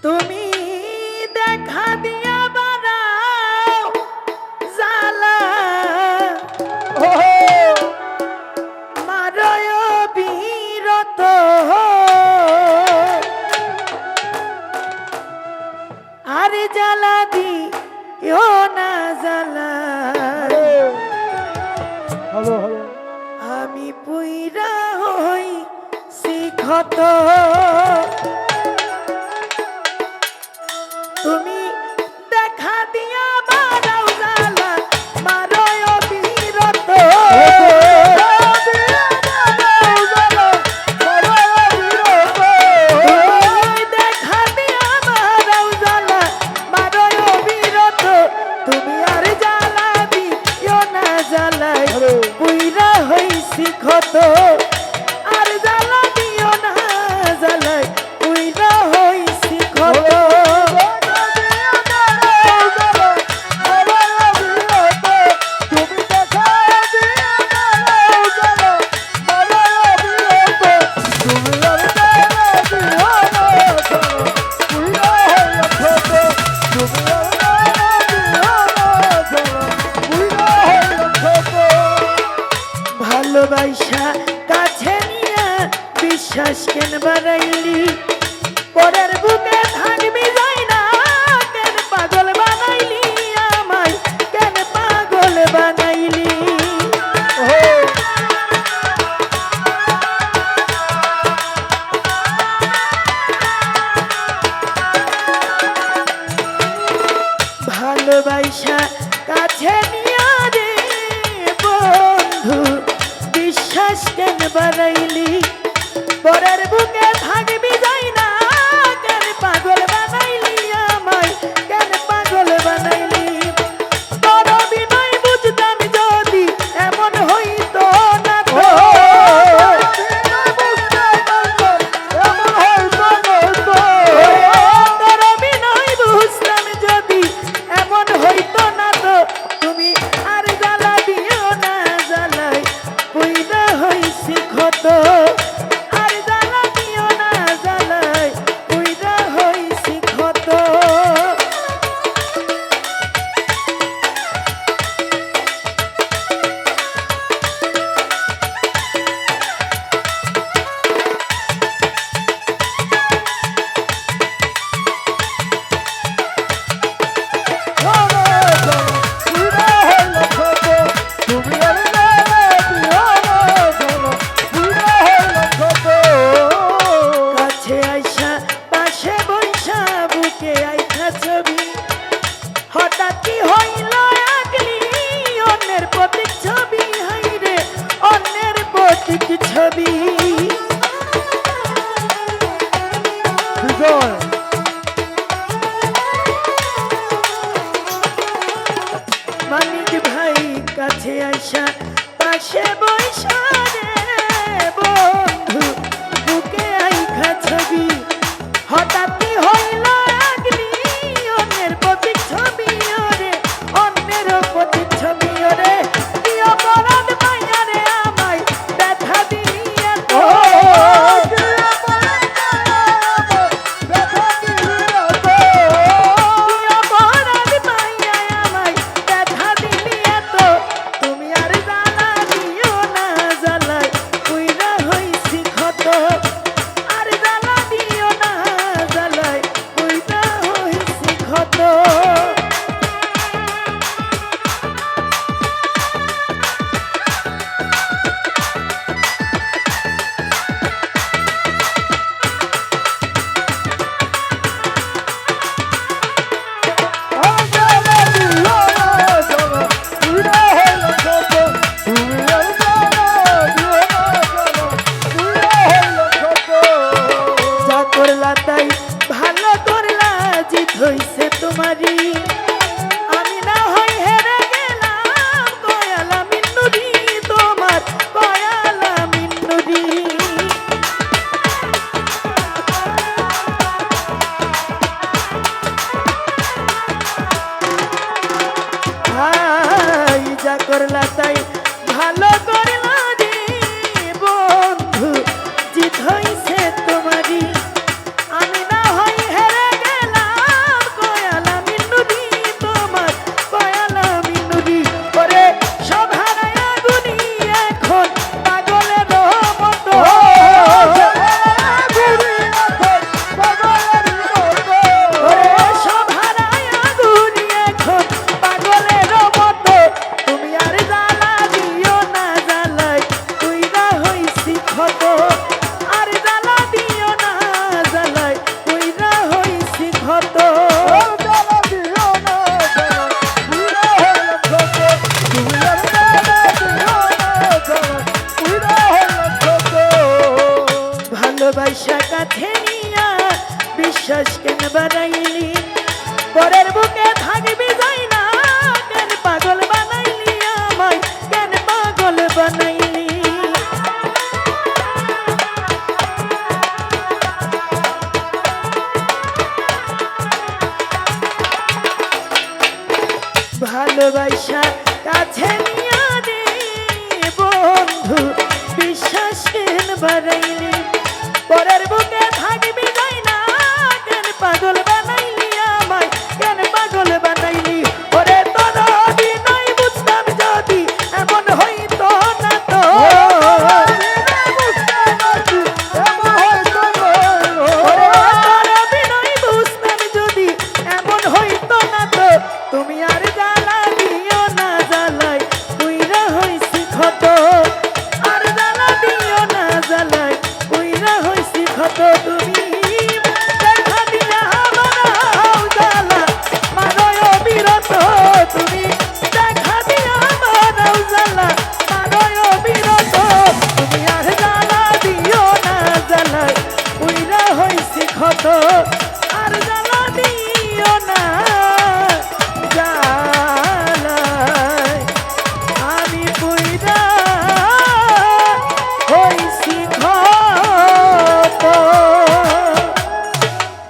তুমি দেখা দিয়া বাড়াও জ্বালা মারয় বিরত আর জ্বালা দিও না জ্বালা আমি পুইরা হই শিখত তুমি দেখা দিয়া বাড়াও জ্বালা মারয় বিরত দেখা দিয়া বাড়াও জ্বালা মারয় বিরত তুমি আর জ্বালা দিও না জ্বালাই পুইরা হইছি ক্ষত আর জ্বালা দিও না জ্বালাই পুইরা হইছি ক্ষত ভালোবাসা কাছে নিয়ে বিশ্বাস কেন বাড়াইলি পরের বুকে থাকবি যাই না কেন পাগল বানাইলি আমায় কেন পাগল বানাইলি ভালোবাসা কাছে নিয়ে রে বন্ধু বিশ্বাস কেন বাড়াইলি পরের বুকে থাকবি যাই না কেন পাগল বানাইলি আমায় কেন পাগল বানাইলি তোর বিনয় বুঝতাম যদি এমন হইতো না তো তোর বিনয় বুঝতাম যদি এমন হইতো না তো তুমি আর জ্বালা দিও না জ্বালাই পুইরা হইছি ক্ষত আর জ্বালা দিও না জ্বালাই পুইরা হইছি ক্ষত কাছে আইসা পাশে বইসা বুকে আইসা ছবি হঠাৎ কি হইল আগলি অন্যের প্রতীক ছবি হাইরে অন্যের প্রতীক ছবি মানিক ভাই কাছে আইসা পাশে বইসা রে বন্ধু বুকে আইখা ছবি হঠাৎ কি হইল আগলি অন্যের প্রতীক ছবি ওরে অন্যের প্রতীক ছবি ওরে কি অপরাধ মাইয়া রে আমায় ব্যথা দিলি এত তুমি আর জ্বালা দিও না ক্ষত জ্বালা দিও না জ্বালা পুইরা হইলাম ক্ষত তুমি আর জ্বালা দিও না জ্বালা পুইরা হইলাম ক্ষত ভালোবাসা কাছে নিয়া বিশ্বাস কেন বাড়াইলি পরের বুকে থাকবি যাই না কেন পাগল বানাইলি আমায় কেন পাগল বানাইলি ভালোবাসা কাছে নিয়া রে বন্ধু বিশ্বাস কেন বাড়াইলি পরের বুকে থাকবি যাই না কেন পাগল বানাইলি আমায় কেন পাগল বানাইলি ওরে তোর বিনয় বুঝতাম যদি এমন হইতো না তো ওরে তোর বিনয় বুঝতাম যদি এমন হইতো না তো তুমি আর জ্বালা দিও না জ্বালাই পুইরা হইছি ক্ষত আর জ্বালা দিও না জ্বালাই পুইরা হইছি ক্ষত তুমি দেখা দিলে আমারও জ্বালা মারয় বিরত তুমি দেখা দিলে আমারও জ্বালা মারয় বিরত তুমি আর জ্বালা দিও না জ্বালাই পুইরা হইছি ক্ষত আর জ্বালা দিও না জ্বালাই আমি পুইরা